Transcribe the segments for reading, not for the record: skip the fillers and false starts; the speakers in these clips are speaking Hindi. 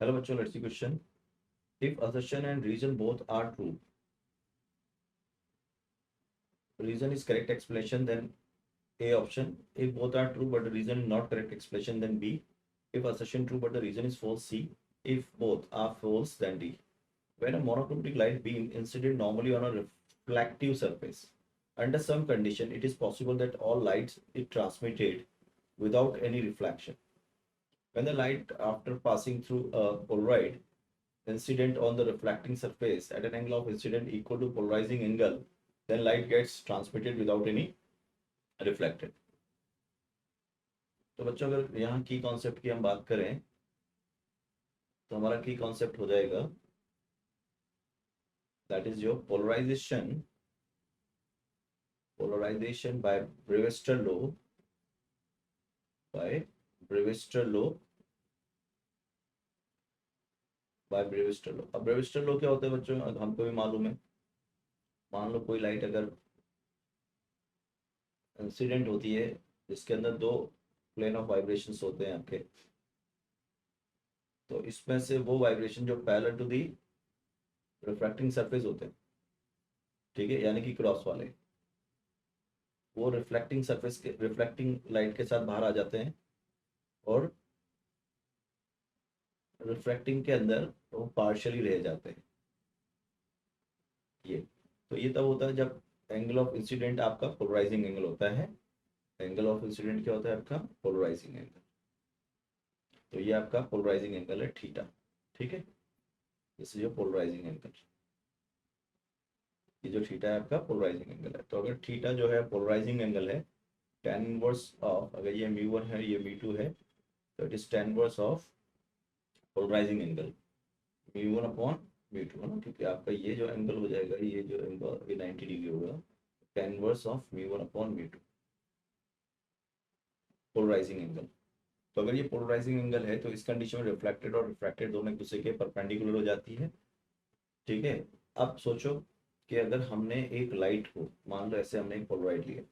हेलो बच्चों, let's see question. If assertion and reason both are true, reason is correct explanation, then A option. If both are true but the reason is not correct explanation, then B. If assertion true but the reason is false, C. If both are false, then D. When a monochromatic light beam incident normally on a reflective surface, under some condition, it is possible that all lights is transmitted without any reflection. When the light, after passing through a polaroid incident on the reflecting surface at an angle of incident equal to polarizing angle, then light gets transmitted without any reflected. तो बच्चों, अगर यहाँ की कॉन्सेप्ट की हम बात करें तो हमारा की कॉन्सेप्ट हो जाएगा that is your polarization by Brewster law. By Brewster law. By Brewster law. अब ब्रेविस्टर लॉ क्या होता है बच्चों, हमको भी मालूम है. मान लो कोई लाइट अगर इंसिडेंट होती है जिसके अंदर दो प्लेन ऑफ वाइब्रेशंस होते हैं आपके, तो इसमें से वो वाइब्रेशन जो parallel to the refracting surface होते हैं, ठीक है, यानी कि क्रॉस वाले, वो रिफ्लेक्टिंग सरफेस के रिफ्लेक्टिंग लाइट के साथ बाहर आ जाते हैं और रिफ्रैक्टिंग के अंदर वो पार्शियली रह जाते हैं. ये तो ये तब होता है जब एंगल ऑफ इंसिडेंट आपका पोलराइजिंग एंगल होता है. एंगल ऑफ इंसिडेंट क्या होता है आपका? Polarising angle. तो ये आपका पोलराइजिंग एंगल है थीटा. ठीक है, this is your polarising angle. ये जो थीटा है आपका पोलराइजिंग एंगल है. तो अगर थीटा जो है पोलराइजिंग एंगल है, tan इनवर्स ऑफ, अगर ये μ1 है ये μ2 है, तो it is tan inverse of polarizing angle μ1 upon μ2 है ना, क्योंकि आपका ये जो एंगल हो जाएगा, ये जो एंगल ये 90 डिग्री होगा, tan inverse of μ1 upon μ2 polarizing angle. तो अगर ये पोलराइजिंग एंगल है तो इस कंडीशन में रिफ्लेक्टेड और रिफ्रैक्टेड दोनों एक दूसरे के परपेंडिकुलर हो जाती है. ठीक है. अब सोचो कि अगर हमने एक लाइट को, मान लो ऐसे हमने एक पोलराइड लिया,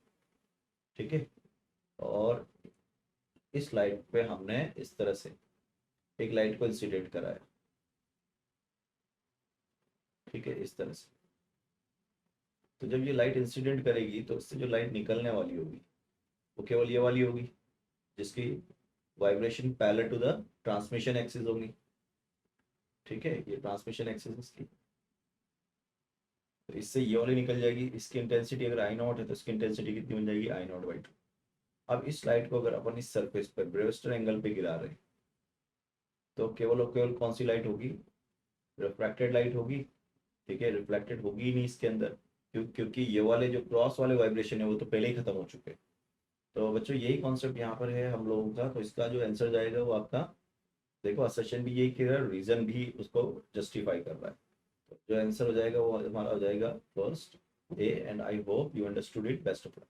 ठीक है, और इस लाइट पे हमने इस तरह से एक लाइट को इंसिडेंट कराया, ठीक है, इस तरह से. तो जब ये लाइट इंसिडेंट करेगी तो इससे जो लाइट निकलने वाली होगी वो केवल ये वाली होगी जिसकी vibration parallel to the transmission axis होगी. ठीक है, ये ट्रांसमिशन एक्सिस इसकी, तो इससे ये वाली निकल जाएगी. इसकी इंटेंसिटी अगर आई नॉट है तो इसकी इंटेंसिटी कितनी बन जाएगी? आई नॉट बाई 2. अब इस लाइट को अगर अपन इस सरफेस पर ब्रेविस्टर एंगल पे गिरा रहे हैं तो केवल और केवल कौन सी लाइट होगी? रिफ्रैक्टेड लाइट होगी. ठीक है, रिफ्लेक्टेड होगी ही नहीं इसके अंदर, क्योंकि ये वाले जो क्रॉस वाले वाइब्रेशन है वो तो पहले ही खत्म हो चुके हैं. तो बच्चों यही कॉन्सेप्ट यहाँ पर है हम लोगों का. तो इसका जो आंसर जाएगा वो आपका, देखो असर्शन भी यही कह रहा है, रीजन भी उसको जस्टिफाई कर रहा है. तो जो आंसर हो जाएगा वो हमारा हो जाएगा first A. And I hope you understood it. Best of luck.